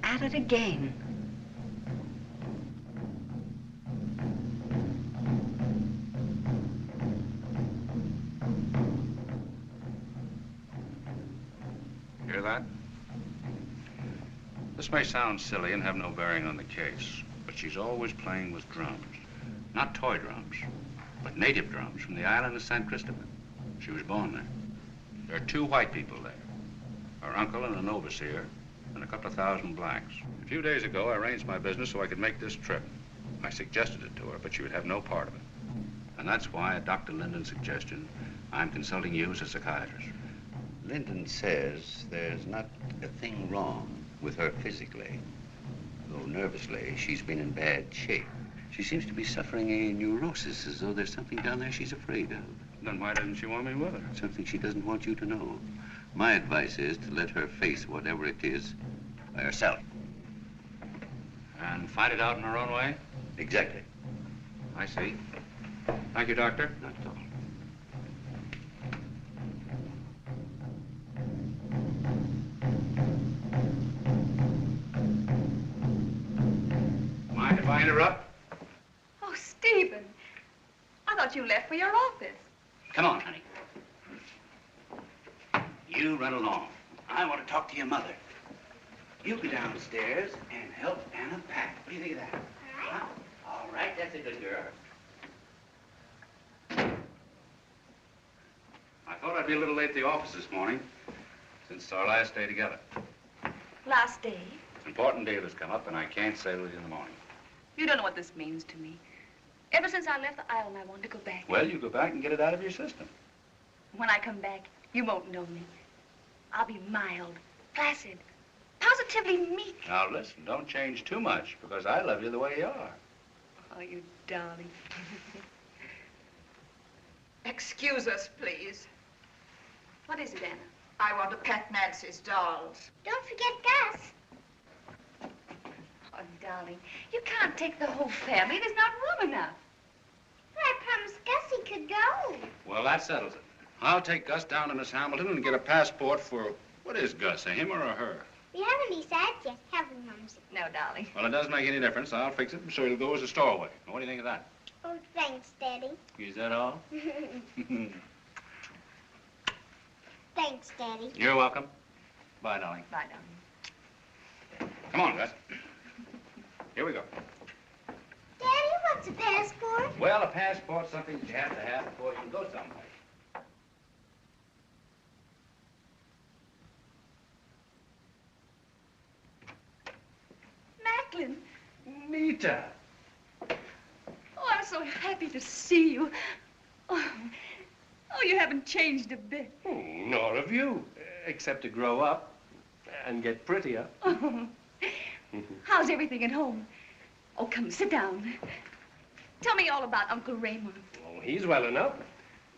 at it again. Hear that? This may sound silly and have no bearing on the case, but she's always playing with drums. Not toy drums, but native drums from the island of San Cristobal. She was born there. There are 2 white people there. Her uncle and an overseer, and a couple of thousand blacks. A few days ago, I arranged my business so I could make this trip. I suggested it to her, but she would have no part of it. And that's why, at Dr. Linden's suggestion, I'm consulting you as a psychiatrist. Linden says there's not a thing wrong with her physically. Though nervously, she's been in bad shape. She seems to be suffering a neurosis, as though there's something down there she's afraid of. Then why doesn't she want me with her? Something she doesn't want you to know. My advice is to let her face whatever it is by herself. And find it out in her own way? Exactly. I see. Thank you, Doctor. Not at all. Mind if I interrupt? Oh, Stephen. I thought you left for your office. Come on, honey. You run along. I want to talk to your mother. You go downstairs and help Anna pack. What do you think of that? Huh? All right, that's a good girl. I thought I'd be a little late at the office this morning, since it's our last day together. Last day? Important deal has come up, and I can't sail with you in the morning. You don't know what this means to me. Ever since I left the island, I wanted to go back. Well, you go back and get it out of your system. When I come back, you won't know me. I'll be mild, placid, positively meek. Now, listen, don't change too much, because I love you the way you are. Oh, you darling. Excuse us, please. What is it, Anna? I want to pet Nancy's dolls. Don't forget Gus. Oh, darling, you can't take the whole family. There's not room enough. But I promised Gus he could go. Well, that settles it. I'll take Gus down to Miss Hamilton and get a passport for... What is Gus, a him or a her? We haven't decided yet, have we, Mumsy? No, darling. Well, it doesn't make any difference. I'll fix it so it'll go as a stowaway. What do you think of that? Oh, thanks, Daddy. Is that all? Thanks, Daddy. You're welcome. Bye, darling. Bye, darling. Come on, Gus. Here we go. Daddy, what's a passport? Well, a passport's something that you have to have before you can go someplace. Macklin. Nita. Oh, I'm so happy to see you. Oh, you haven't changed a bit. Oh, nor have you, except to grow up and get prettier. Oh. How's everything at home? Oh, come, sit down. Tell me all about Uncle Raymond. Oh, he's well enough.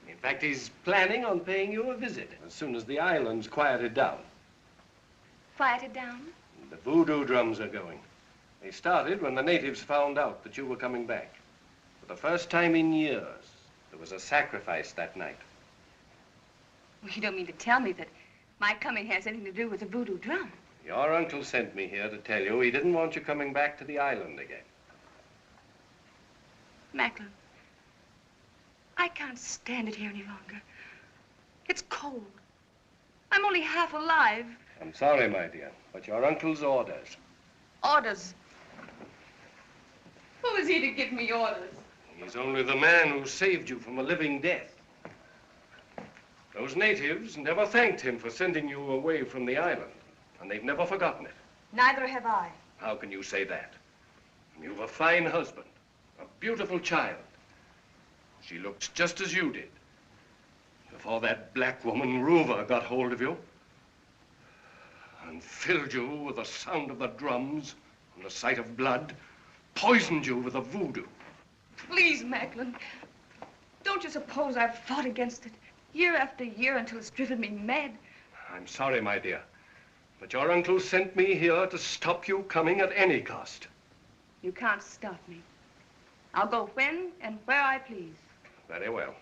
In fact, he's planning on paying you a visit as soon as the island's quieted down. Quieted down? The voodoo drums are going. They started when the natives found out that you were coming back. For the first time in years, there was a sacrifice that night. Well, you don't mean to tell me that my coming has anything to do with the voodoo drum. Your uncle sent me here to tell you he didn't want you coming back to the island again. Macklin, I can't stand it here any longer. It's cold. I'm only half alive. I'm sorry, my dear, but your uncle's orders. Orders? Who is he to give me orders? He's only the man who saved you from a living death. Those natives never thanked him for sending you away from the island, and they've never forgotten it. Neither have I. How can you say that? You've a fine husband, a beautiful child. She looks just as you did. Before that black woman, Ruva, got hold of you and filled you with the sound of the drums and the sight of blood, poisoned you with the voodoo. Please, Macklin, don't you suppose I've fought against it year after year until it's driven me mad? I'm sorry, my dear, but your uncle sent me here to stop you coming at any cost. You can't stop me. I'll go when and where I please. Very well.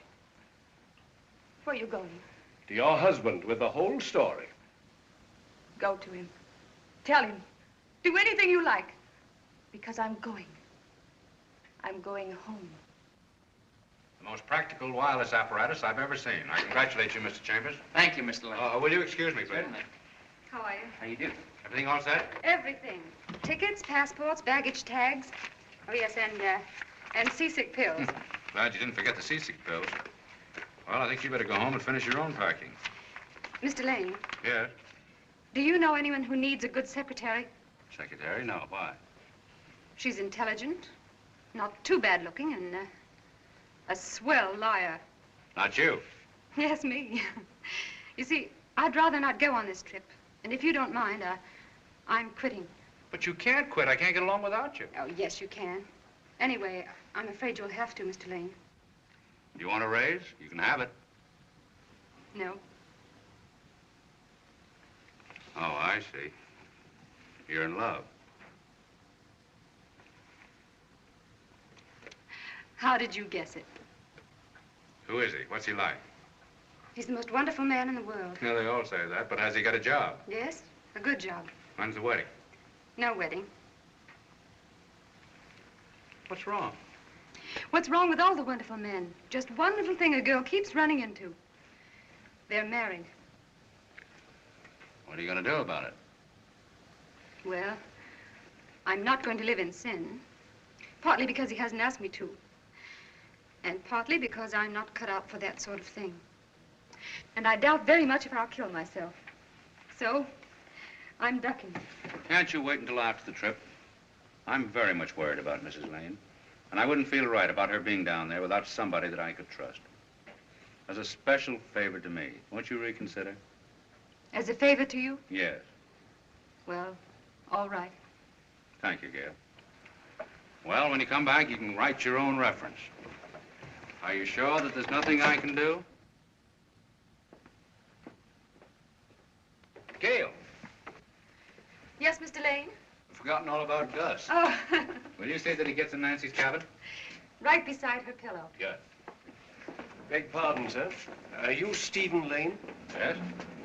Where are you going? To your husband with the whole story. Go to him. Tell him. Do anything you like. Because I'm going. I'm going home. The most practical wireless apparatus I've ever seen. I congratulate you, Mr. Chambers. Thank you, Mr. Lane. Will you excuse me, please? Certainly. How are you? How you do? Everything all set? Everything. Tickets, passports, baggage tags. Oh, yes, and seasick pills. Glad you didn't forget the seasick pills. Well, I think you better go home and finish your own packing. Mr. Lane, Yes? do you know anyone who needs a good secretary? Secretary? No. Why? She's intelligent, not too bad looking, and a swell liar. Not you. Yes, me. You see, I'd rather not go on this trip. And if you don't mind, I'm quitting. But you can't quit. I can't get along without you. Oh, yes, you can. Anyway, I'm afraid you'll have to, Mr. Lane. You want a raise? You can have it. No. Oh, I see. You're in love. How did you guess it? Who is he? What's he like? He's the most wonderful man in the world. Yeah, they all say that, but has he got a job? Yes, a good job. When's the wedding? No wedding. What's wrong? What's wrong with all the wonderful men? Just one little thing a girl keeps running into. They're married. What are you going to do about it? Well, I'm not going to live in sin. Partly because he hasn't asked me to. And partly because I'm not cut out for that sort of thing. And I doubt very much if I'll kill myself. So, I'm ducking. Can't you wait until after the trip? I'm very much worried about Mrs. Lane. And I wouldn't feel right about her being down there without somebody that I could trust. As a special favor to me, won't you reconsider? As a favor to you? Yes. Well, all right. Thank you, Gail. Well, when you come back, you can write your own reference. Are you sure that there's nothing I can do? Gail, Yes, Mr. Lane? I've forgotten all about Gus. Oh, Will you say that he gets in Nancy's cabin? right beside her pillow. Good. Beg pardon, sir. Are you Stephen Lane? Yes?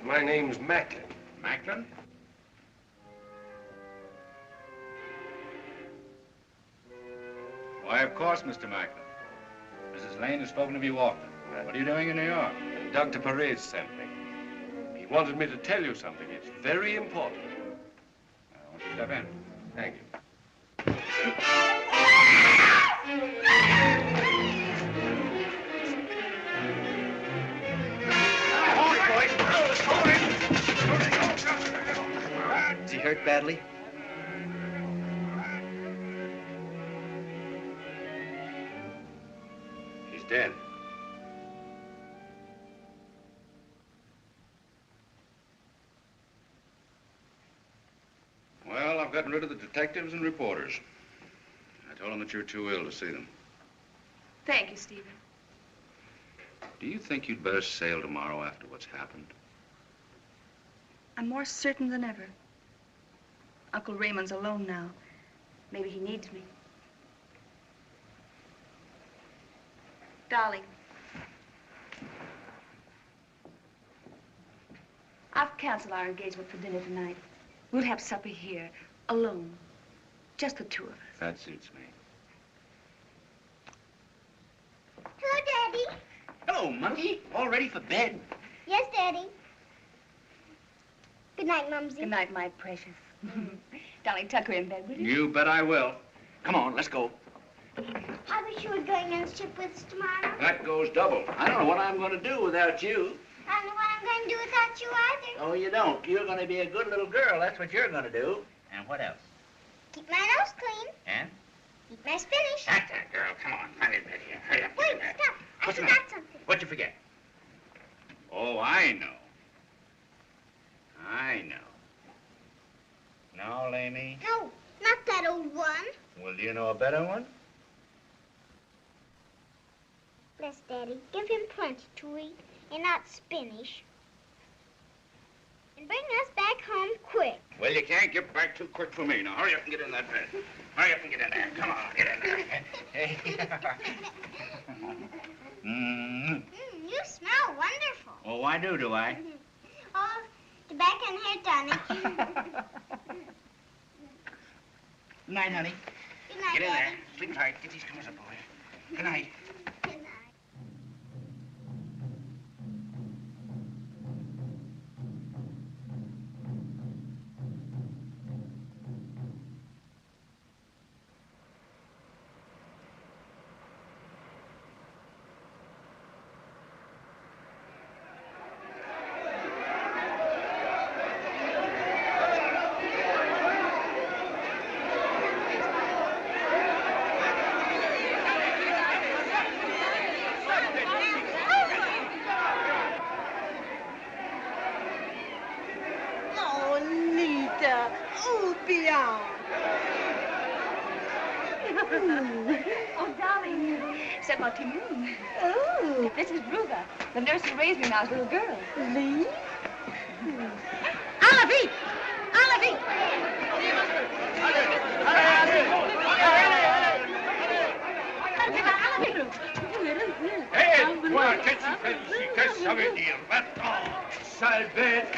My name's Macklin. Macklin? Why, of course, Mr. Macklin. Mrs. Lane has spoken of you often. What are you doing in New York? Dr. Perez sent me. He wanted me to tell you something. It's very important. Won't you step in? Thank you. Is he hurt badly? He's dead. Well, I've gotten rid of the detectives and reporters. I told them that you're too ill to see them. Thank you, Stephen. Do you think you'd better sail tomorrow after what's happened? I'm more certain than ever. Uncle Raymond's alone now. Maybe he needs me. Darling, I've canceled our engagement for dinner tonight. We'll have supper here, alone. Just the two of us. That suits me. Hello, Daddy. Hello, monkey. All ready for bed? Yes, Daddy. Good night, Mumsy. Good night, my precious. Darling, tuck her in bed, will you? You bet I will. Come on, let's go. I wish you were going on the ship with us tomorrow. That goes double. I don't know what I'm going to do without you. I don't know what I'm going to do without you either. Oh, you don't. You're going to be a good little girl. That's what you're going to do. And what else? Keep my nose clean. And? Eat my spinach. That's that girl. Come on, find it, here. Hurry up. Wait, get in there. stop. I What's the forgot matter? something. What'd you forget? Oh, I know. I know. No, Lamy? No, not that old one. Well, do you know a better one? Bless Daddy. Give him plenty to eat and not spinach. And bring us back home quick. Well, you can't get back too quick for me. Now, hurry up and get in that bed. Hurry up and get in there. Come on, get in there. Hey. You smell wonderful. Oh, I do I? Oh, tobacco and hair tonic. Good night, honey. Good night, Get in there. Daddy. Sleep tight. Get these clothes up, boy. Good night. Good night. Oh, Nita. Oh, bien. Oh, darling. C'est votre moon. Oh, This is Ruga, the nurse who raised me when I was a little girl. Lee? À la vie! À la vie! Hé, toi, qu'est-ce que tu fais ici? Qu'est-ce que ça veut dire? Va-t'en, sale bête!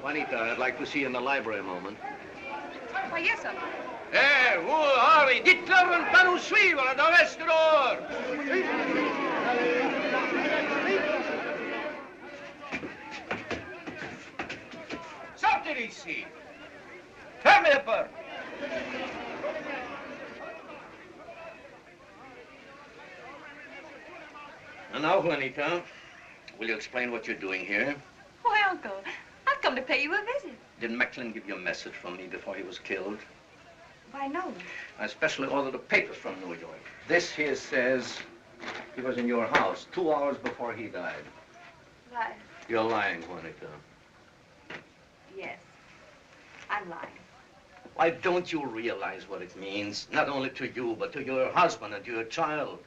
Juanita, I'd like to see you in the library a moment. Why, yes, sir. Hé, vous, Harry, dites-leur de ne pas nous suivre, de rester dehors! Sortez d'ici! Fermez la porte! And now, Juanita, will you explain what you're doing here? Why, Uncle, I've come to pay you a visit. Did Macklin give you a message from me before he was killed? Why, no. I specially ordered the papers from New York. This here says he was in your house 2 hours before he died. Why, You're lying, Juanita. yes, I'm lying. Why don't you realize what it means? Not only to you, but to your husband and to your child.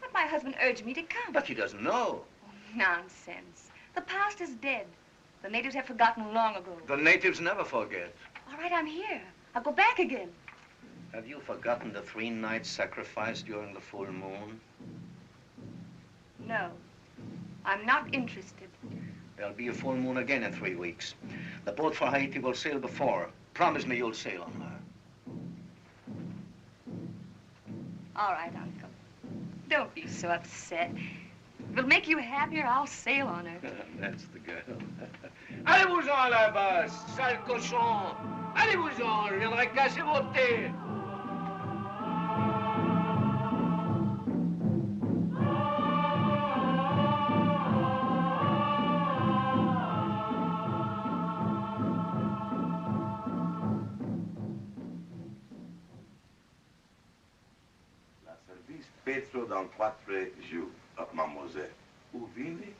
But my husband urged me to come. But he doesn't know. Oh, nonsense. The past is dead. The natives have forgotten long ago. The natives never forget. All right, I'm here. I'll go back again. Have you forgotten the 3-night sacrifice during the full moon? No, I'm not interested. There'll be a full moon again in 3 weeks. The boat for Haiti will sail before. Promise me you'll sail on her. All right, Uncle. Don't be so upset. If it'll make you happier, I'll sail on her. That's the girl. Allez-vous-en là-bas, sale cochon! Allez-vous-en, je viendrai casser vos thés! La service Petro dans 4 jours, mademoiselle. Où venez?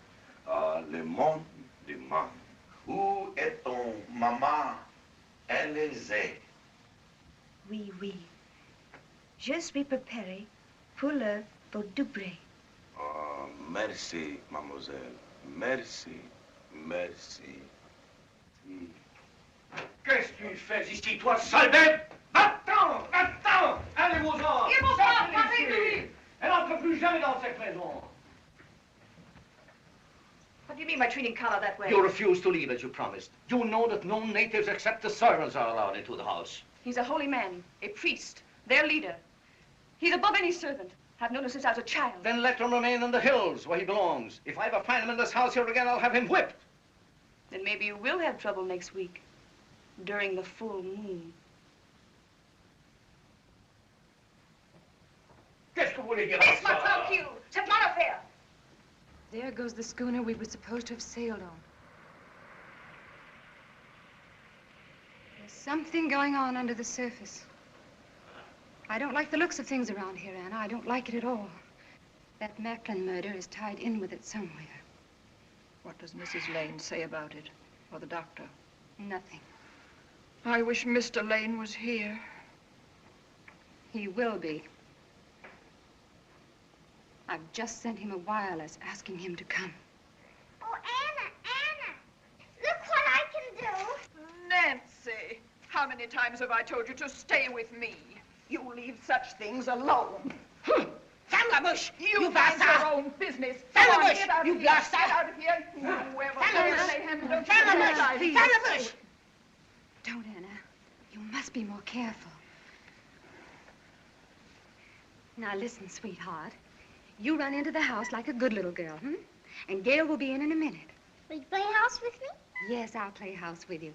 Le monde demande. Où est ton maman? Elle est. Oui, oui. Je suis préparée pour le Doubré. Merci, mademoiselle. Merci, merci. Si. Qu'est-ce que tu fais ici, toi, sale bête? Va-t'en! Va-t'en! Allez-vous-en! Il vous Sortez parle, d'ici. parlez-lui. Elle n'entre plus jamais dans cette maison. What do you mean by treating Carla that way? You refuse to leave as you promised. You know that no natives except the servants are allowed into the house. He's a holy man, a priest, their leader. He's above any servant. I've known him since I was a child. Then let him remain in the hills where he belongs. If I ever find him in this house here again, I'll have him whipped. Then maybe you will have trouble next week, during the full moon. Qu'est-ce que vous voulez dire Laisse-moi par ça? tranquille. C'est mon affaire. There goes the schooner we were supposed to have sailed on. There's something going on under the surface. I don't like the looks of things around here, Anna. I don't like it at all. That Macklin murder is tied in with it somewhere. What does Mrs. Lane say about it? Or the doctor? Nothing. I wish Mr. Lane was here. He will be. I've just sent him a wireless asking him to come. Oh, Anna! Look what I can do. Nancy, how many times have I told you to stay with me? You leave such things alone. Ferme la bouche! You mind your own business. Ferme Come la on, bouche! get out of You here. blasted! Get out of here. Whoever Ferme la goes bouche! lay hands, don't you Ferme la realize bouche! it? Ferme la bouche! Don't, Anna. You must be more careful. Now listen, sweetheart. You run into the house like a good little girl, And Gail will be in a minute. Will you play house with me? Yes, I'll play house with you.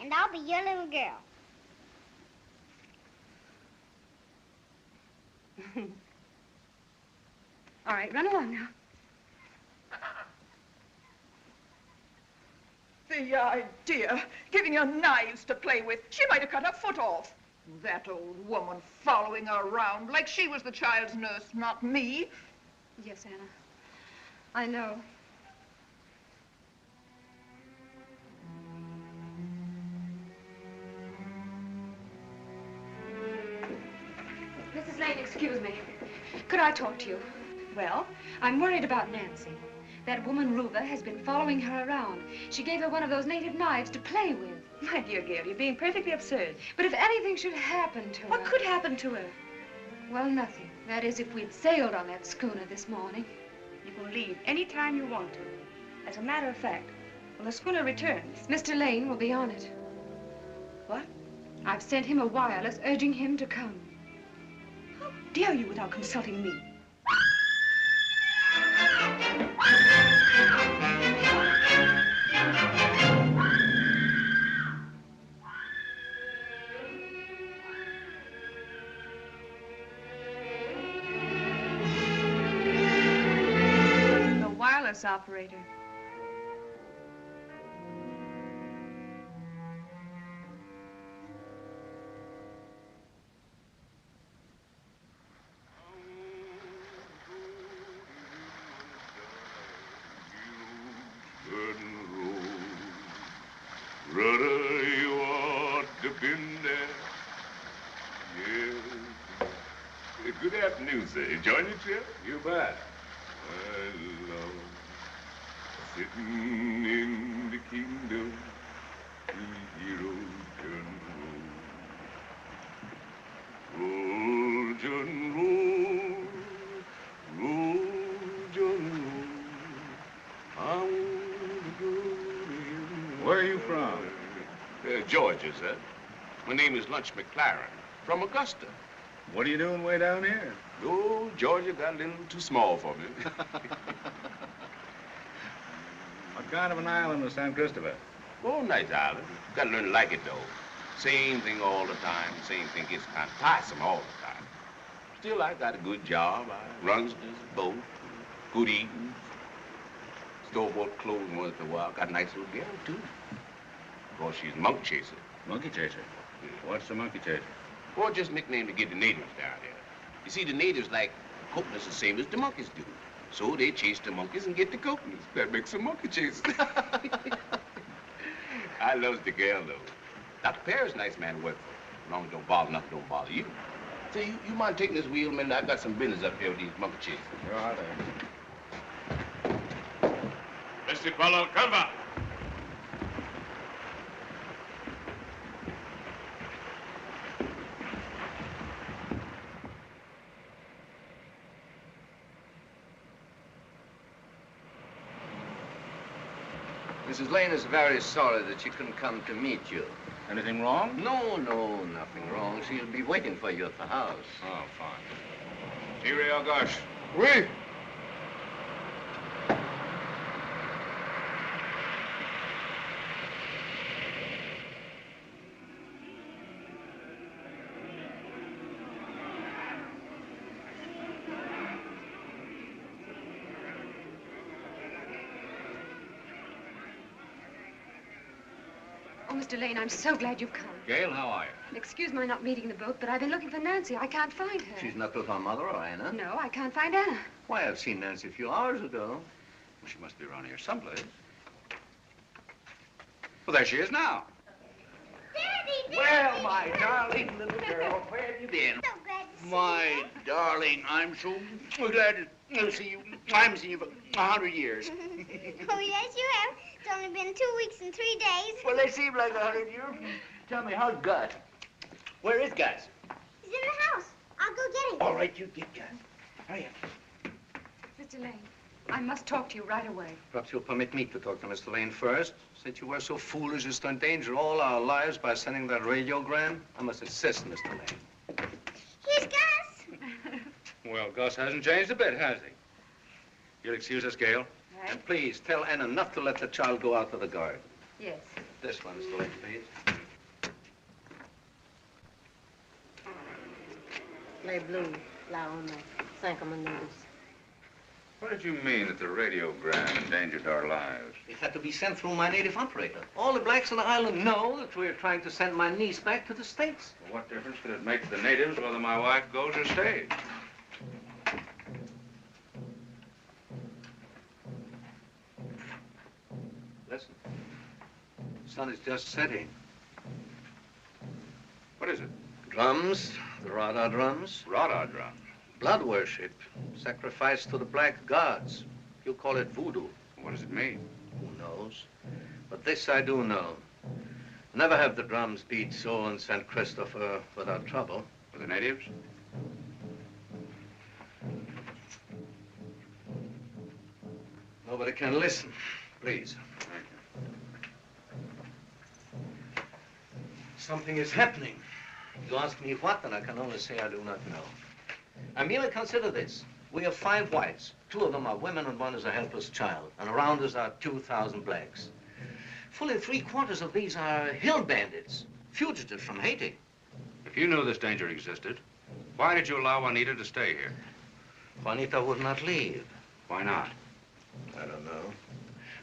And I'll be your little girl. All right, run along now. The idea, giving her knives to play with. She might have cut her foot off. That old woman following her around like she was the child's nurse, not me. Yes, Anna. I know. Mrs. Lane, excuse me. Could I talk to you? Well, I'm worried about Nancy. That woman, Ruba, has been following her around. She gave her one of those native knives to play with. My dear Gail, you're being perfectly absurd. But if anything should happen to her... What could happen to her? Well, nothing. That is, if we'd sailed on that schooner this morning. You can leave any time you want to. As a matter of fact, when the schooner returns... Mr. Lane will be on it. What? I've sent him a wireless urging him to come. How dare you without consulting me? Operator. Brother, you ought to been there. Yeah. Good afternoon, sir. Enjoying your trip? You bet. I love sitting in the kingdom, the hero can roll. Roll, John, roll. Roll, John, roll. I want to go to him. Where are you from? Georgia, sir. My name is Lunch McLaren, from Augusta. What are you doing way down here? Oh, Georgia got a little too small for me. What kind of an island is San Cristobal? Oh, nice island. Got to learn to like it, though. Same thing all the time. Same thing gets kind of tiresome all the time. Still, I got a good job. I runs this boat, good eating, store-bought clothes once in a while. Got a nice little girl, too. Of course, she's a monkey chaser. Monkey chaser? What's the monkey chaser? Well, just nickname to get the natives down here. You see, the natives like coconuts the same as the monkeys do. So they chase the monkeys and get the coconuts. That makes them monkey chasers. I loves the girl, though. Dr. Perry's a nice man to work for. As long as it don't bother nothing, don't bother you. Say, you mind taking this wheel, man? I got some business up here with these monkey chasers. Sure, I'll do. Mr. Quello, come back. Mrs. Lane is very sorry that she couldn't come to meet you. Anything wrong? No, nothing wrong. She'll be waiting for you at the house. Oh, fine. Tirez à gauche. Oui. Oh, Mr. Lane, I'm so glad you've come. Gail, how are you? Excuse my not meeting the boat, but I've been looking for Nancy. I can't find her. She's not with her mother or Anna? No, I can't find Anna. Why, I've seen Nancy a few hours ago. Well, she must be around here someplace. Well, there she is now. Daddy! Well, my darling little girl, where have you been? So glad to see My you. darling, I'm so glad to see you. I haven't seen you for 100 years. Oh, yes, you have. It's only been 2 weeks and 3 days. Well, they seem like 100 years. Tell me, how's Gus? Where is Gus? He's in the house. I'll go get him. All right, you get Gus. Hurry up. Mr. Lane, I must talk to you right away. Perhaps you'll permit me to talk to Mr. Lane first. Since you were so foolish as to endanger all our lives by sending that radiogram, I must insist, Mr. Lane. Here's Gus. Well, Gus hasn't changed a bit, has he? You'll excuse us, Gail? Right. And please, tell Anna not to let the child go out to the garden. Yes. This one, Mr. Lane, please. Play blues, La Ona, cinq minutos. What did you mean that the radiogram endangered our lives? It had to be sent through my native operator. All the blacks on the island know that we're trying to send my niece back to the States. Well, what difference could it make to the natives whether my wife goes or stays? Listen. The sun is just setting. What is it? Drums, the Rada drums. Rada drums. Blood worship, sacrifice to the black gods. You call it voodoo. What does it mean? Who knows? But this I do know. Never have the drums beat so in St. Christopher without trouble. For the natives? Nobody can listen. Please. Thank you. Something is happening. You ask me what, and I can only say I do not know. I merely consider this. We have 5 whites. 2 of them are women and 1 is a helpless child. And around us are 2,000 blacks. Fully 3/4 of these are hill bandits, fugitives from Haiti. If you knew this danger existed, why did you allow Juanita to stay here? Juanita would not leave. Why not? I don't know.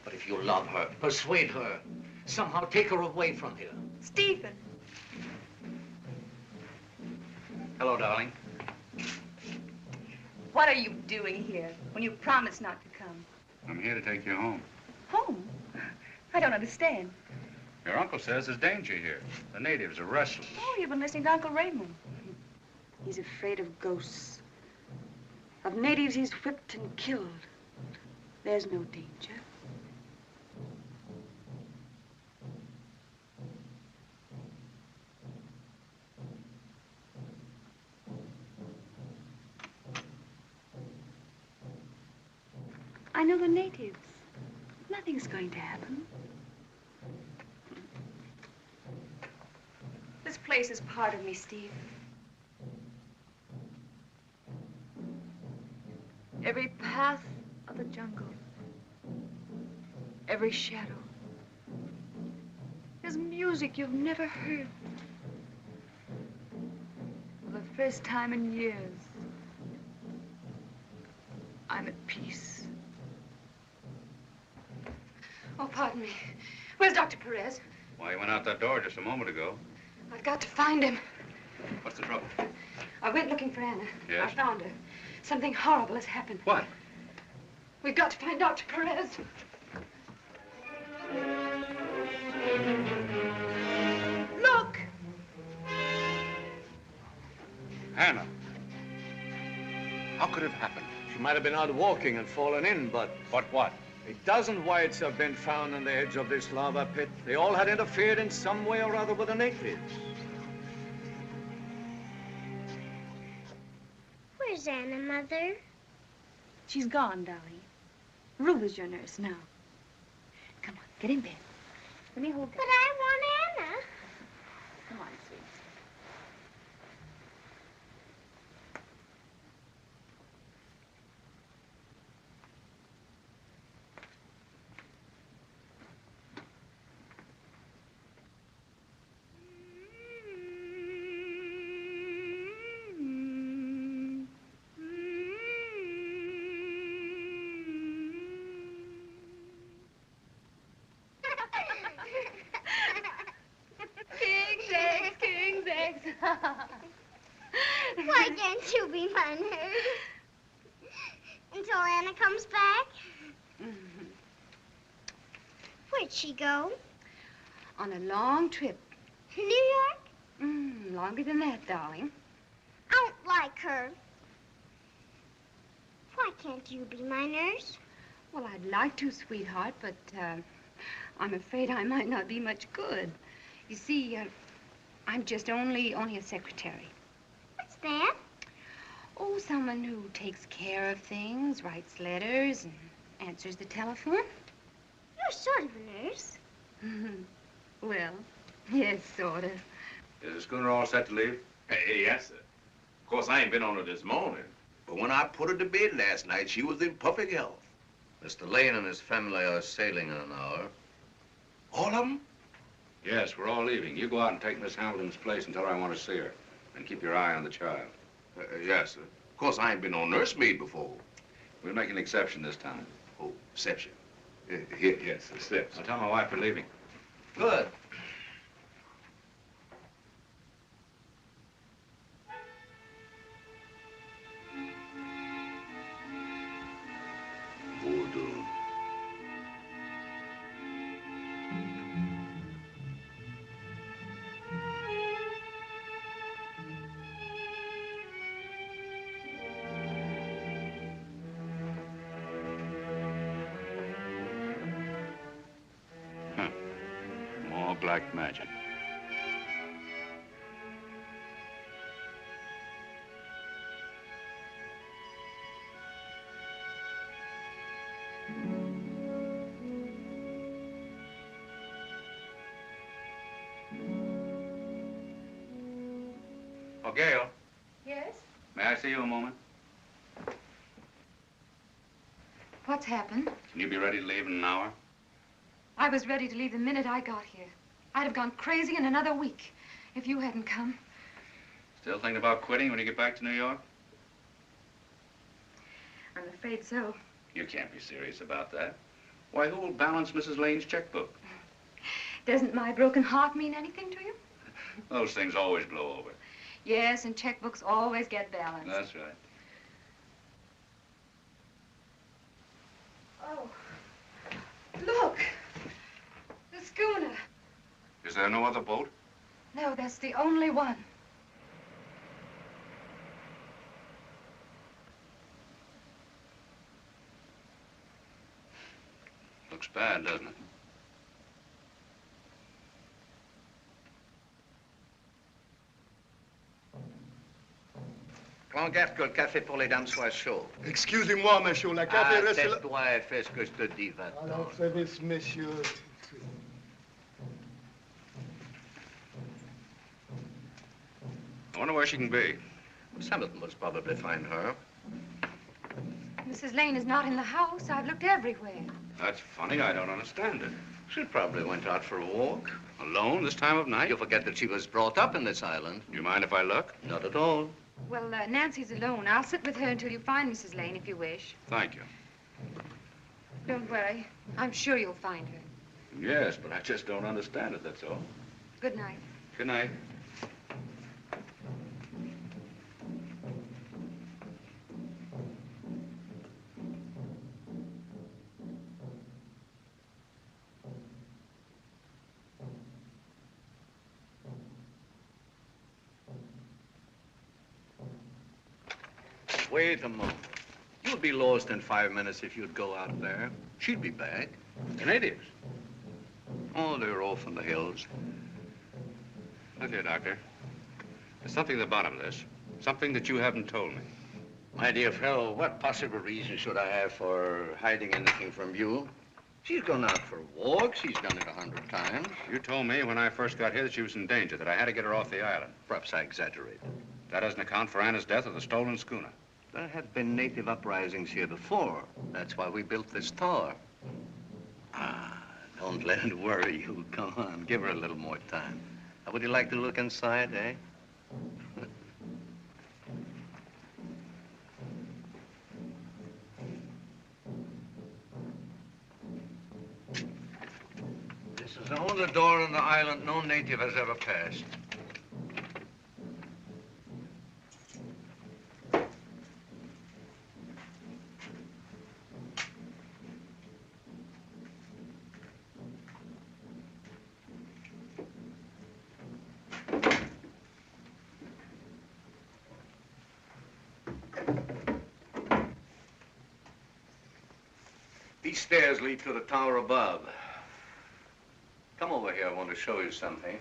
But if you love her, persuade her. Somehow take her away from here. Stephen. Hello, darling. What are you doing here when you promised not to come? I'm here to take you home. Home? I don't understand. Your uncle says there's danger here. The natives are restless. Oh, you've been listening to Uncle Raymond. He's afraid of ghosts. Of natives he's whipped and killed. There's no danger. I know the natives. Nothing's going to happen. This place is part of me, Steve. Every path of the jungle, every shadow. There's music you've never heard. For the first time in years, I'm at peace. Oh, pardon me. Where's Dr. Perez? Why, he went out that door just a moment ago. I've got to find him. What's the trouble? I went looking for Anna. Yes? I found her. Something horrible has happened. What? We've got to find Dr. Perez. Look! Hannah. How could it have happened? She might have been out walking and fallen in, but... But what? A dozen whites have been found on the edge of this lava pit. They all had interfered in some way or other with the natives. Where's Anna, Mother? She's gone, darling. Rue is your nurse now. Come on, get in bed. Let me hold But I want Anna. Come on, sweet. Why can't you be my nurse? Until Anna comes back? Where'd she go? On a long trip. To New York? Longer than that, darling. I don't like her. Why can't you be my nurse? Well, I'd like to, sweetheart, but I'm afraid I might not be much good. You see, I'm just only a secretary. What's that? Oh, someone who takes care of things, writes letters, and Answers the telephone. You're sort of a nurse. Well, yes, sort of. Is the schooner all set to leave? Hey, yes, sir. Of course, I ain't been on her this morning. But when I put her to bed last night, she was in perfect health. Mr. Lane and his family are sailing in an hour. All of them? Yes, we're all leaving. You go out and take Miss Hamilton's place and tell her I want to see her. And keep your eye on the child. Yes, sir. Of course, I ain't been on nursemaid before. We'll make an exception this time. Oh, exception. Yes, exception. I'll tell my wife we're leaving. Good. Voodoo. More black magic. Oh, Gail, Yes? may I see you a moment? What's happened? Can you be ready to leave in an hour? I was ready to leave the minute I got here. I'd have gone crazy in another week if you hadn't come. Still thinking about quitting when you get back to New York? I'm afraid so. You can't be serious about that. Why, who will balance Mrs. Lane's checkbook? Doesn't my broken heart mean anything to you? Those things always blow over. Yes, and checkbooks always get balanced. That's right. Oh, look! The schooner. Is there no other boat? No, that's the only one. Looks bad, doesn't it? Grand gaffe que le café pour les dames soit chaud. Excusez-moi, monsieur, la café reste là. Tais-toi et fais ce que je te dis, va-t'en. Alors, service, messieurs. I wonder where she can be. Hamilton must probably find her. Mrs. Lane is not in the house. I've looked everywhere. That's funny. I don't understand it. She probably went out for a walk. Alone this time of night? You forget that she was brought up in this island. Do you mind if I look? Not at all. Well, Nancy's alone. I'll sit with her until you find Mrs. Lane, if you wish. Thank you. Don't worry. I'm sure you'll find her. Yes, but I just don't understand it, that's all. Good night. Good night. Wait a moment. You'd be lost in 5 minutes if you'd go out there. She'd be back. The natives? Oh, they're off in the hills. Look here, Doctor. There's something at the bottom of this. Something that you haven't told me. My dear fellow, what possible reason should I have for hiding anything from you? She's gone out for a walk. She's done it 100 times. You told me when I first got here that she was in danger, that I had to get her off the island. Perhaps I exaggerated. That doesn't account for Anna's death or the stolen schooner. There have been native uprisings here before. That's why we built this tower. Ah, don't let it worry you. Come on, give her a little more time. Would you like to look inside, eh? This is the only door on the island no native has ever passed. These stairs lead to the tower above. Come over here, I want to show you something.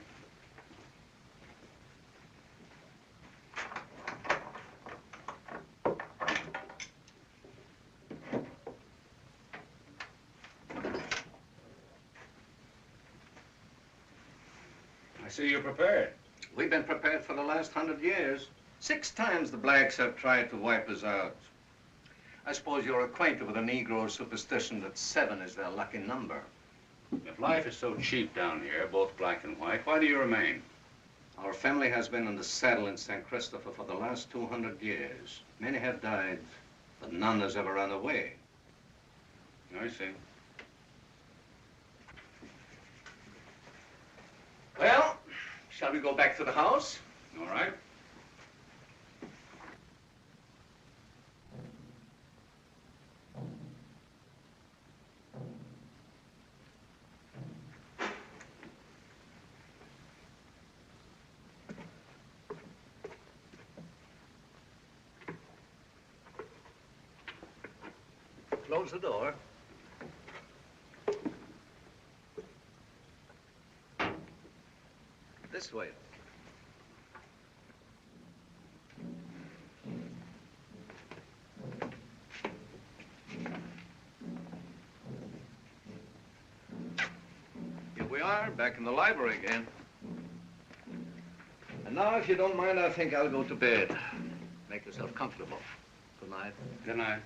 see you're prepared. We've been prepared for the last 100 years. 6 times the blacks have tried to wipe us out. I suppose you're acquainted with the Negro superstition that 7 is their lucky number. If life is so cheap down here, both black and white, why do you remain? Our family has been in the saddle in St. Christopher for the last 200 years. Many have died, but none has ever run away. I see. Well, shall we go back to the house? All right. Close the door. This way. Here we are, back in the library again. And now, if you don't mind, I think I'll go to bed. Make yourself comfortable. Good night. Good night.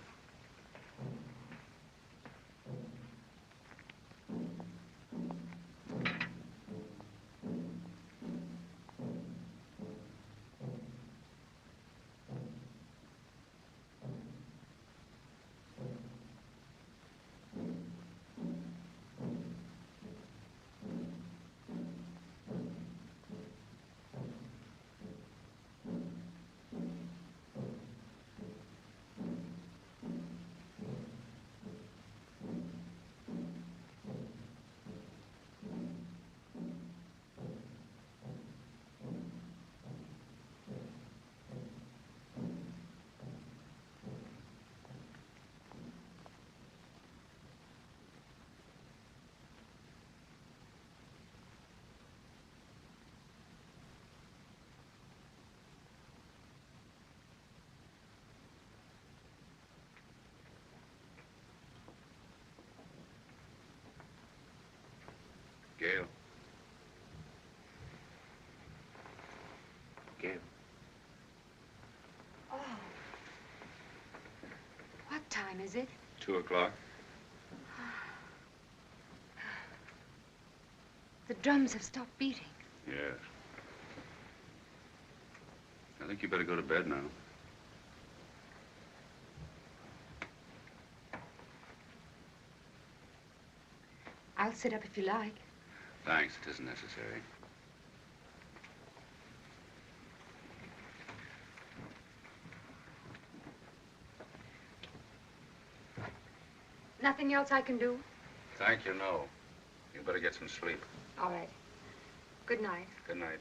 Gail. Gail. Oh. What time is it? 2 o'clock. The drums have stopped beating. Yes. I think you better go to bed now. I'll sit up if you like. Thanks, it isn't necessary. Nothing else I can do? Thank you, no. You better get some sleep. All right. Good night. Good night.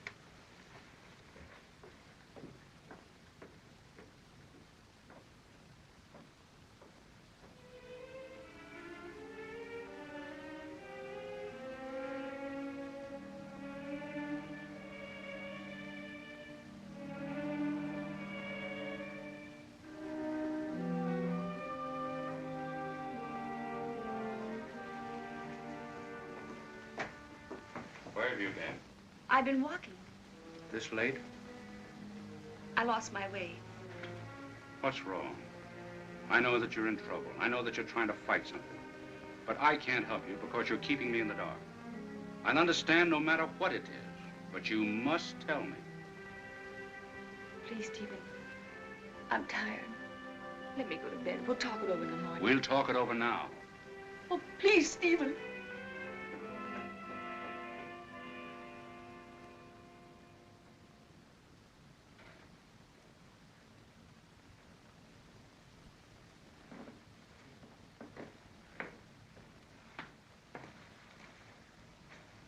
Where have you been? I've been walking. This late? I lost my way. What's wrong? I know that you're in trouble. I know that you're trying to fight something. But I can't help you because you're keeping me in the dark. I understand no matter what it is, but you must tell me. Please, Stephen. I'm tired. Let me go to bed. We'll talk it over in the morning. We'll talk it over now. Oh, please, Stephen.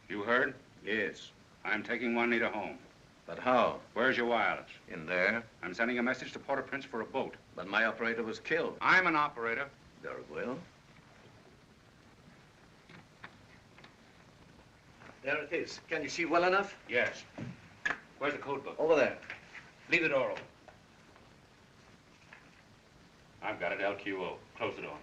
You heard? Yes. I'm taking Juanita home. But how? Where's your wireless? In there. I'm sending a message to Port-au-Prince for a boat. But my operator was killed. I'm an operator. Very well. There it is. Can you see well enough? Yes. Where's the code book? Over there. Leave the door open. I've got it, LQO. Close the door.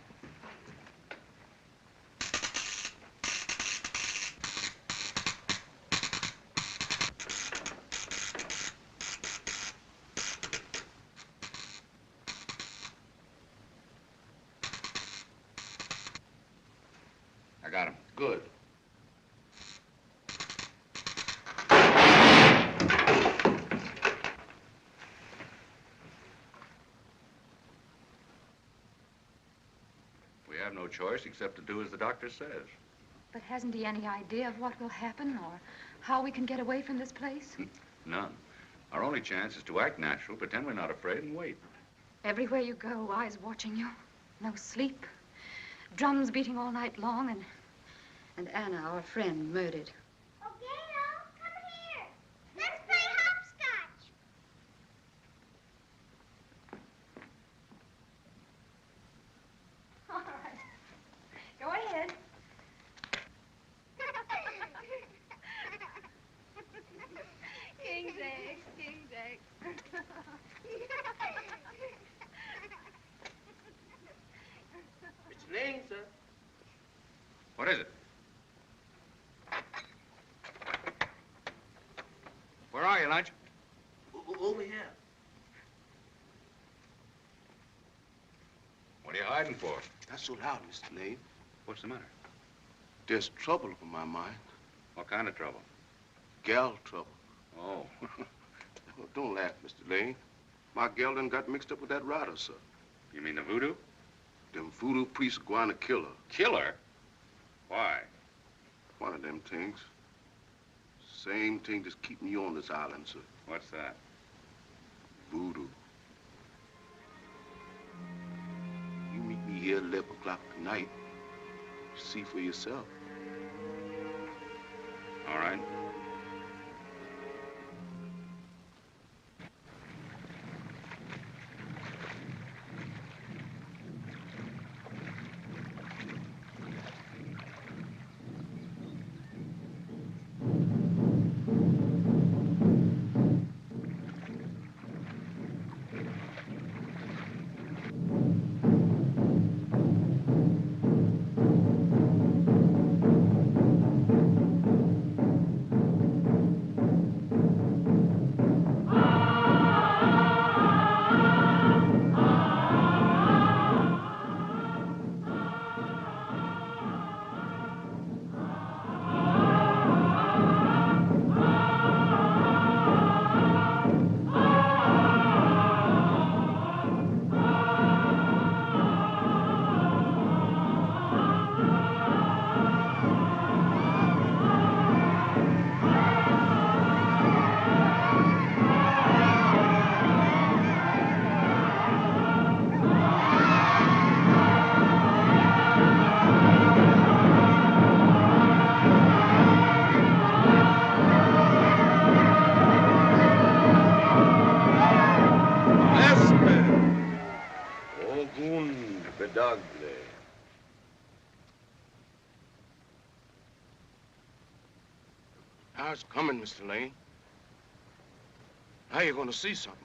I got him. Good. We have no choice except to do as the doctor says. But hasn't he any idea of what will happen or how we can get away from this place? None. Our only chance is to act natural, pretend we're not afraid, and wait. Everywhere you go, eyes watching you. No sleep. Drums beating all night long, and Anna, our friend, murdered. Oh, Gato, come here. Let's play hopscotch. All right. Go ahead. King's eggs, king's eggs. It's Lane, sir. What is it? Where are you, Lunch? Over here. What are you hiding for? Not so loud, Mr. Lane. What's the matter? There's trouble on my mind. What kind of trouble? Gal trouble. Oh. Don't laugh, Mr. Lane. My gal done got mixed up with that rider, sir. You mean the voodoo? Them voodoo priests going to kill her. Kill her? Why? One of them things. Same thing that's keeping you on this island, sir. What's that? Voodoo. You meet me here at 11 o'clock tonight. See for yourself. All right. Now it's coming, Mr. Lane. Now you're gonna see something.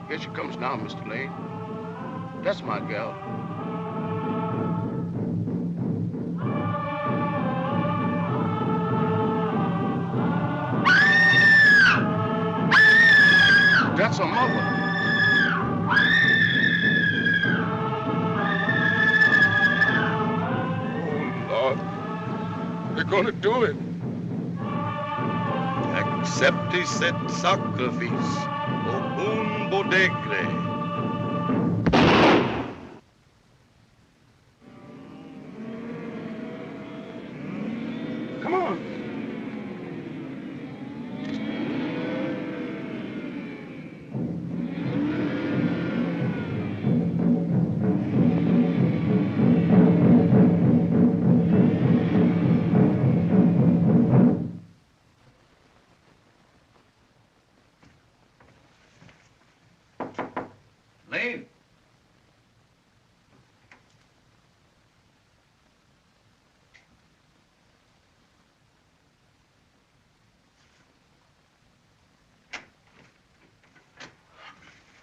Here she comes now, Mr. Lane. That's my gal. That's her mother. Oh, Lord. They're gonna do it. Accepti set sacrifice, obun bodegre.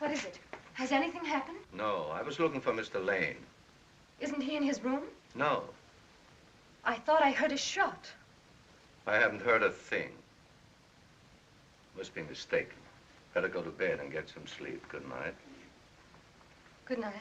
What is it? Has anything happened? No, I was looking for Mr. Lane. Isn't he in his room? No, I thought I heard a shot. I haven't heard a thing. Must be mistaken. Better go to bed and get some sleep. Good night. Good night.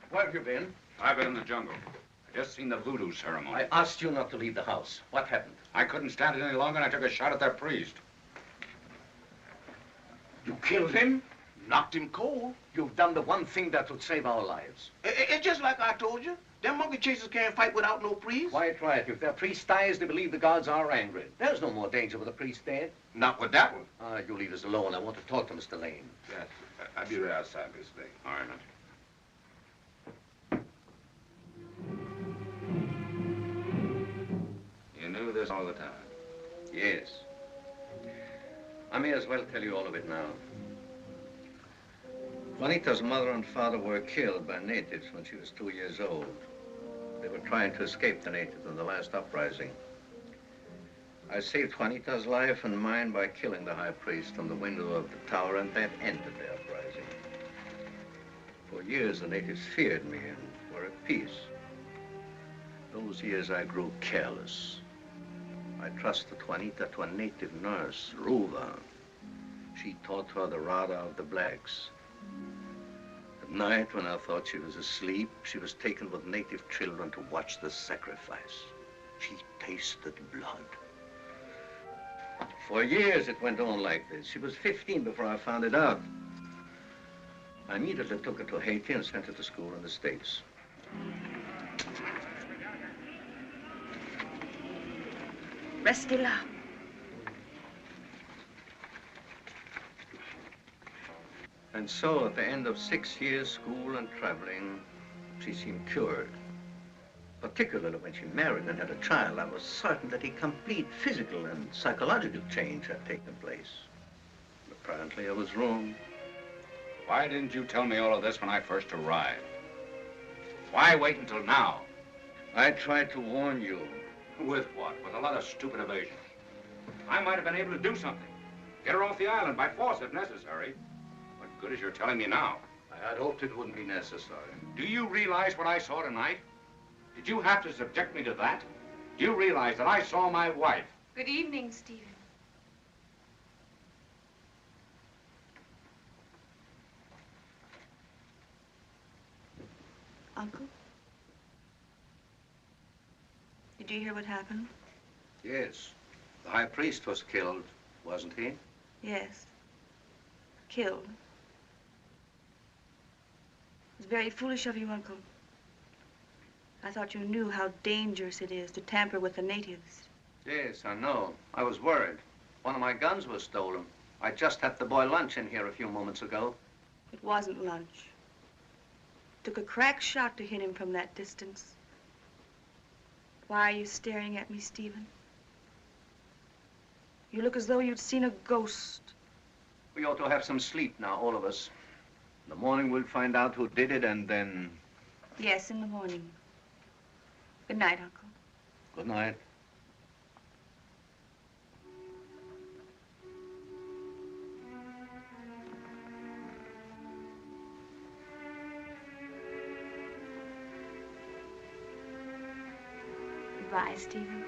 Where have you been? I've been in the jungle. I just seen the voodoo ceremony. I asked you not to leave the house. What happened? I couldn't stand it any longer, and I took a shot at that priest. You killed him? Knocked him cold? You've done the one thing that would save our lives. It's just like I told you. Them monkey chasers can't fight without no priest. Quite right. If their priest dies, they believe the gods are angry. There's no more danger with a priest dead. Not with that one. You leave us alone. I want to talk to Mr. Lane. Yes, I'll be right outside, Miss Lane. All right. You knew this all the time? Yes. I may as well tell you all of it now. Juanita's mother and father were killed by natives when she was 2 years old. They were trying to escape the natives in the last uprising. I saved Juanita's life and mine by killing the high priest from the window of the tower, and that ended the uprising. For years, the natives feared me and were at peace. Those years, I grew careless. I trusted Juanita to a native nurse, Ruva. She taught her the rada of the blacks. At night, when I thought she was asleep, she was taken with native children to watch the sacrifice. She tasted blood. For years, it went on like this. She was 15 before I found it out. I immediately took her to Haiti and sent her to school in the States. Restez là. And so, at the end of 6 years' school and traveling, she seemed cured. Particularly when she married and had a child, I was certain that a complete physical and psychological change had taken place. Apparently, I was wrong. Why didn't you tell me all of this when I first arrived? Why wait until now? I tried to warn you. With what? With a lot of stupid evasion. I might have been able to do something. Get her off the island by force if necessary. What good is your telling me now? I had hoped it wouldn't be necessary. Do you realize what I saw tonight? Did you have to subject me to that? Do you realize that I saw my wife? Good evening, Stephen. Uncle? Did you hear what happened? Yes. The high priest was killed, wasn't he? Yes. Killed. It was very foolish of you, Uncle. I thought you knew how dangerous it is to tamper with the natives. Yes, I know. I was worried. One of my guns was stolen. I just had the boy lunch in here a few moments ago. It wasn't lunch. It took a crack shot to hit him from that distance. Why are you staring at me, Stephen? You look as though you'd seen a ghost. We ought to have some sleep now, all of us. In the morning, we'll find out who did it, and then... Yes, in the morning. Good night, Uncle. Good night. Goodbye, Stephen.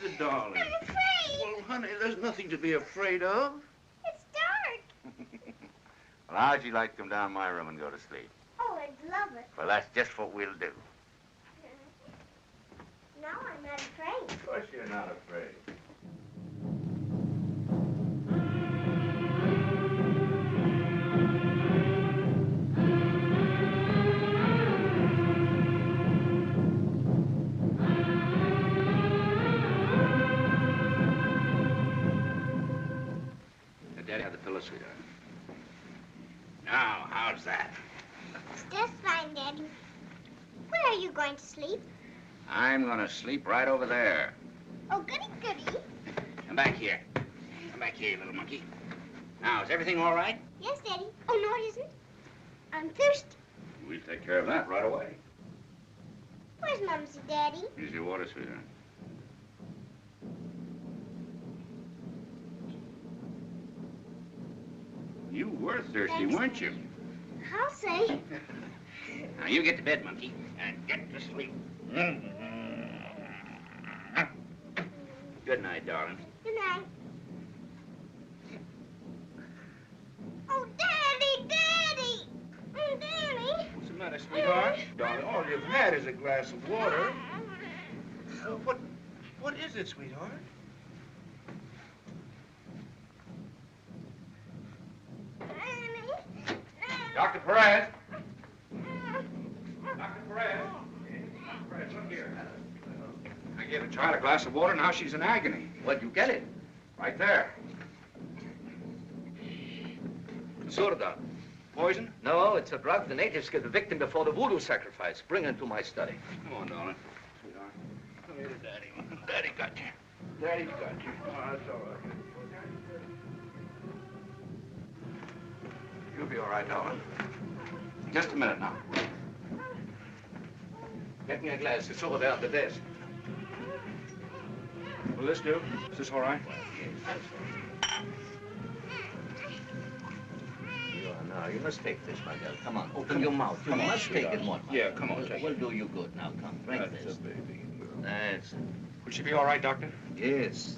the darling? I'm afraid. Well, honey, there's nothing to be afraid of. It's dark. Well, how'd you like to come down my room and go to sleep? Oh, I'd love it. Well, that's just what we'll do. Now I'm not afraid. Of course you're not afraid. Daddy had the pillow, sweetheart. Now, how's that? It's just fine, Daddy. Where are you going to sleep? I'm gonna sleep right over there. Oh, goody, goody. Come back here. Come back here, you little monkey. Now, is everything all right? Yes, Daddy. Oh, no, it isn't. I'm thirsty. We'll take care of that right away. Where's Mumsy, Daddy? Here's your water, sweetheart. You were thirsty, Thanks, weren't you? I'll say. Now, you get to bed, monkey, and get to sleep. Good night, darling. Good night. Oh, Daddy, Daddy! Oh, Daddy! What's the matter, sweetheart? Darling, all you've had is a glass of water. What is it, sweetheart? Dr. Perez. Dr. Perez. Dr. Perez, look here. I gave the child a glass of water, now she's in agony. Where'd you get it? Right there. Surda. Poison? No, it's a drug the natives give the victim before the voodoo sacrifice. Bring it to my study. Come on, darling. Sweetheart. Come here to Daddy. Daddy got you. Daddy got you. Oh, that's all right. You'll be all right, darling. Just a minute now. Get me a glass. It's over there on the desk. Will this do? Is this all right? No, you must take this, my girl. Come on, open your mouth. You must take it, one. Yeah, come on, take it. We'll do you good. Now, come, drink this. baby. That's it. Will she be all right, Doctor? Yes.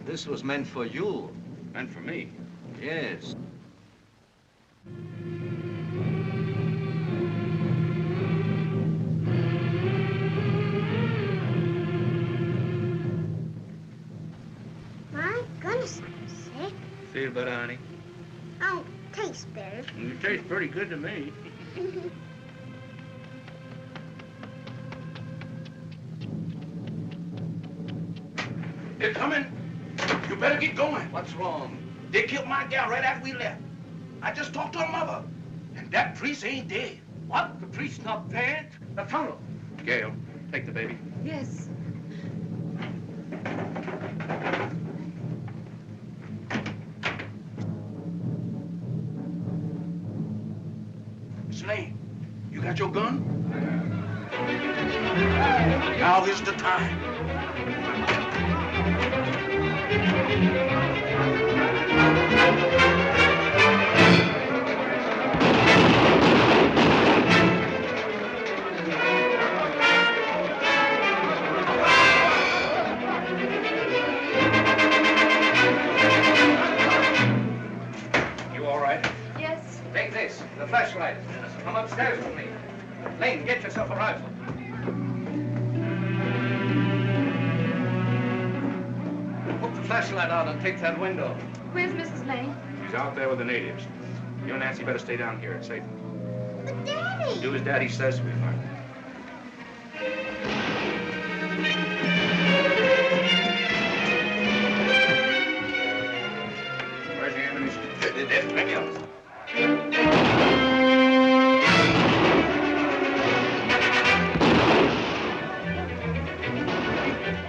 This was meant for you. And for me. Yes. My goodness, I'm sick. Feel better, honey? Oh, tastes better. You taste pretty good to me. They're coming. You better get going. What's wrong? They killed my gal right after we left. I just talked to her mother. And that priest ain't dead. What? The priest's not dead? The tunnel. Gail, take the baby. Yes. Miss Lane, you got your gun? Now is the time. You all right? Yes. Take this, the flashlight. Come upstairs with me. Lane, get yourself a rifle. Put the flashlight out and take that window. Where's Mrs. Lane? He's out there with the natives. You and Nancy better stay down here. It's safe. But Daddy! Do as Daddy says, sweetheart. Where's the ammunition? There's plenty of it.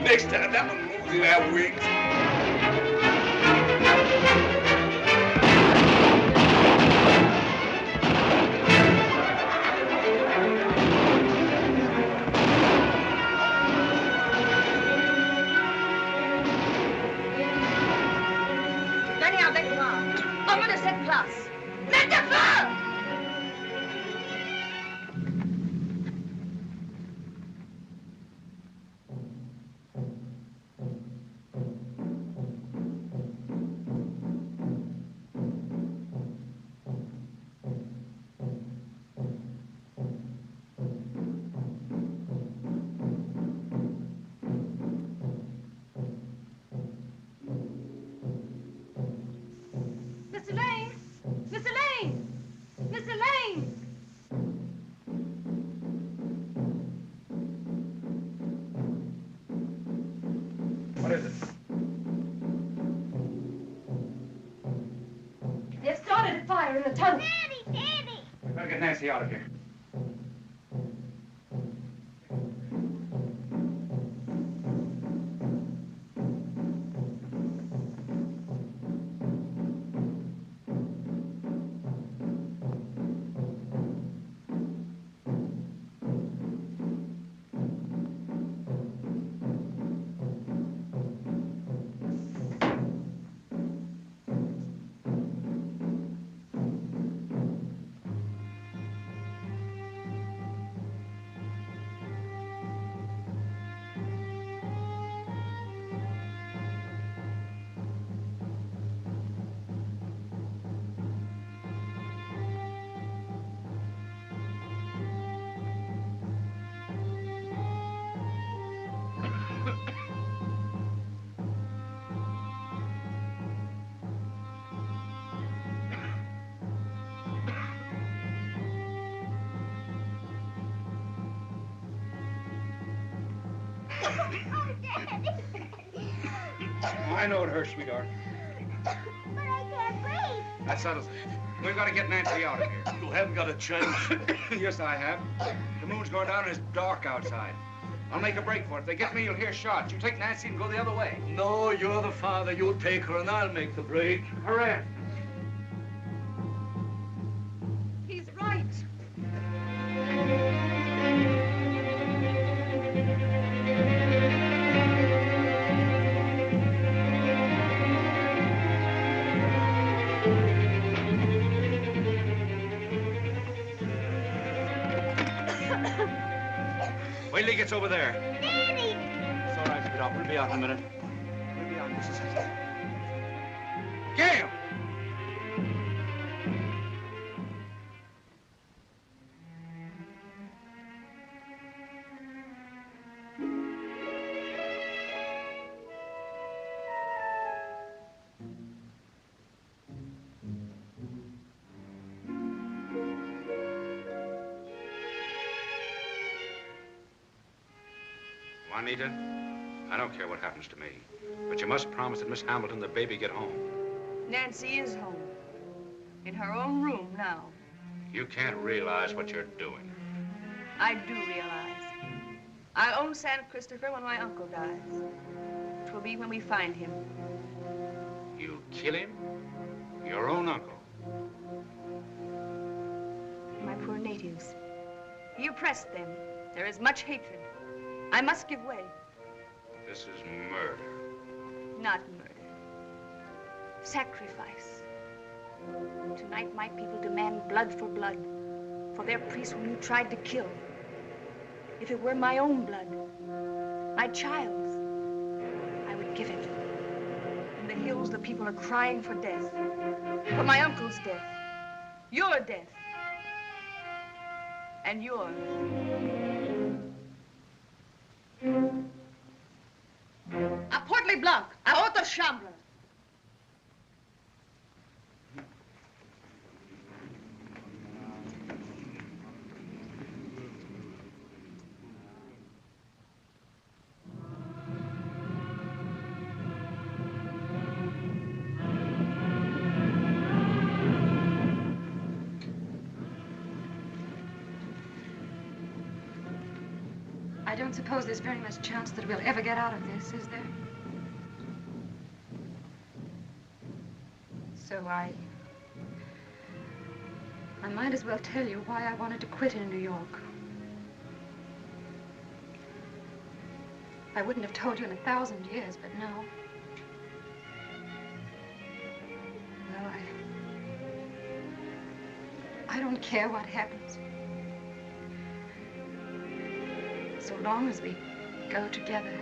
Next time, that one moves in our wings. Donnez avec moi. Homme de cette place. Faites de feu! the tunnel. Daddy! We better get Nancy out of here. I know it hurts, sweetheart. But I can't breathe. That settles it. We've got to get Nancy out of here. You haven't got a chance. Yes, I have. The moon's going down and it's dark outside. I'll make a break for it. If they get me, you'll hear shots. You take Nancy and go the other way. No, you're the father. You take her and I'll make the break. Hooray. He's right. Wait till he gets over there. Daddy! It's all right, sweetheart. We'll be out in a minute. We'll be out in just a second. Gail! Juanita, I don't care what happens to me, but you must promise that Miss Hamilton and the baby get home. Nancy is home. In her own room now. You can't realize what you're doing. I do realize. I'll own San Christopher when my uncle dies. It will be when we find him. You'll kill him? Your own uncle? My poor natives. You oppressed them. There is much hatred. I must give way. This is murder. Not murder. Sacrifice. Tonight, my people demand blood for blood. For their priest whom you tried to kill. If it were my own blood, my child's, I would give it. In the hills, the people are crying for death. For my uncle's death. Your death. And yours. A portly blanc, a autre chambre. I don't suppose there's very much chance that we'll ever get out of this, is there? So I might as well tell you why I wanted to quit in New York. I wouldn't have told you in 1,000 years, but now. Well, I don't care what happens. So long as we go together.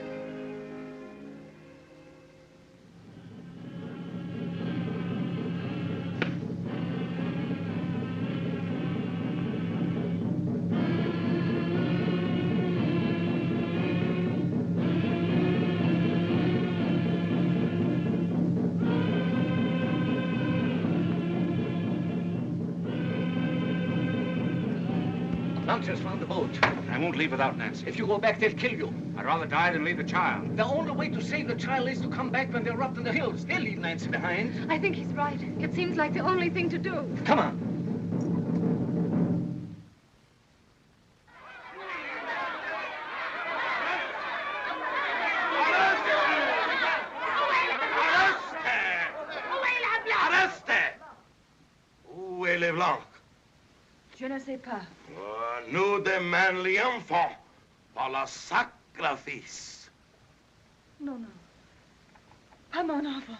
Blanc just found the boat. I won't leave without Nancy. If you go back, they'll kill you. I'd rather die than leave the child. The only way to save the child is to come back when they're up in the hills. They'll leave Nancy behind. I think he's right. It seems like the only thing to do. Come on. Où est les blancs? Je ne sais pas. Nous demandons l'enfant par le sacrifice. Non, non. Pas mon enfant.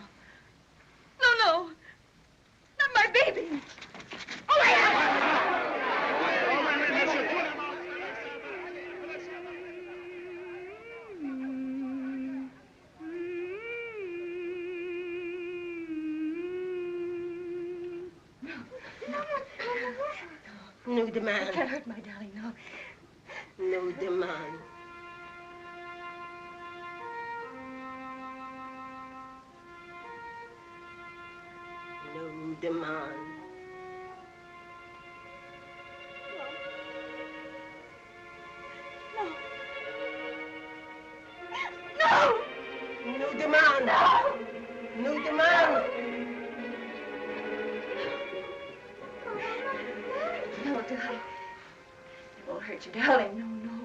No, no. Not my baby. Nous demande. It can't hurt my darling, no. Nous demande. Nous demande. No! Nous demande. Nous demande. No, darling. It won't hurt you, darling. No, no, no.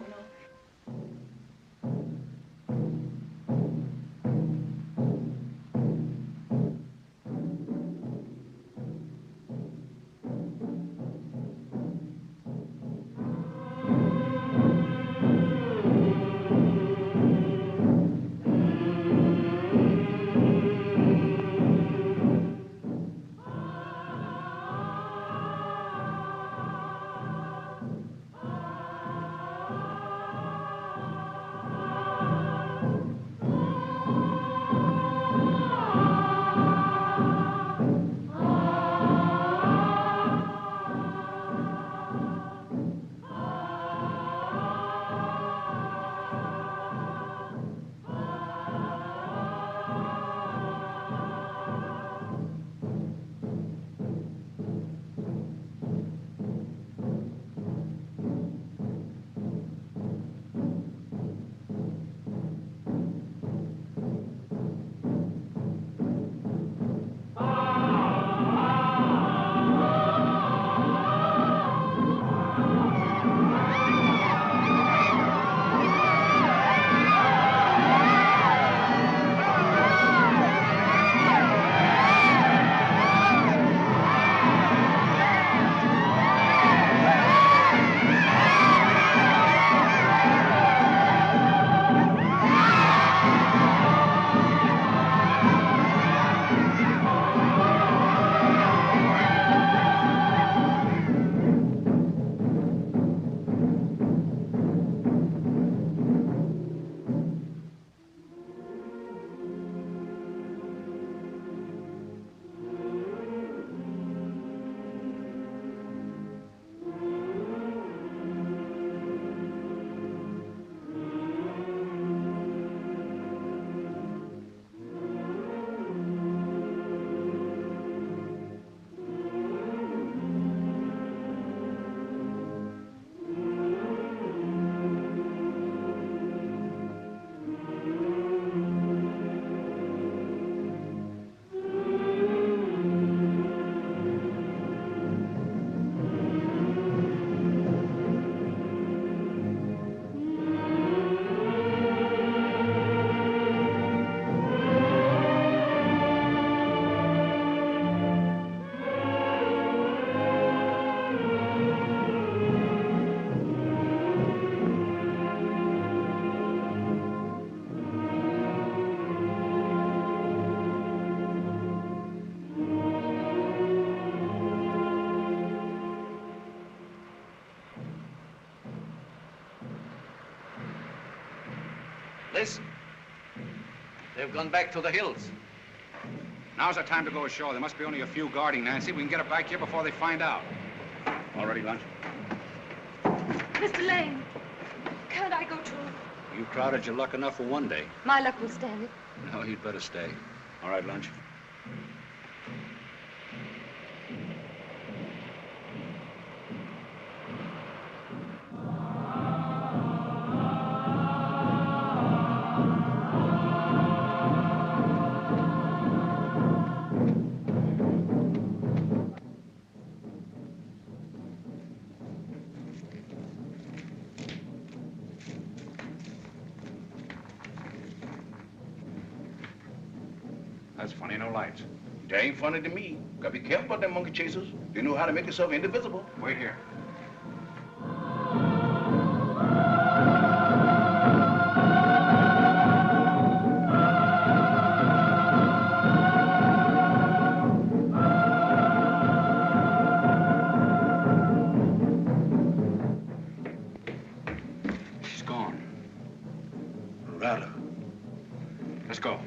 Listen. They've gone back to the hills. Now's the time to go ashore. There must be only a few guarding Nancy. We can get her back here before they find out. All ready, lunch? Mr. Lane, can't I go too? You crowded your luck enough for one day. My luck will stand it. No, you'd better stay. All right, lunch. That's funny, no lights. It ain't funny to me. Gotta be careful about them monkey chasers. They know how to make themselves indivisible. Wait here. She's gone. Rather. Let's go.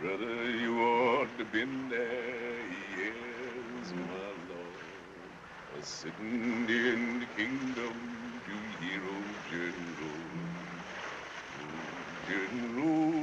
Brother, you ought to been there, yes, my lord. Sitting in the kingdom to hear old General.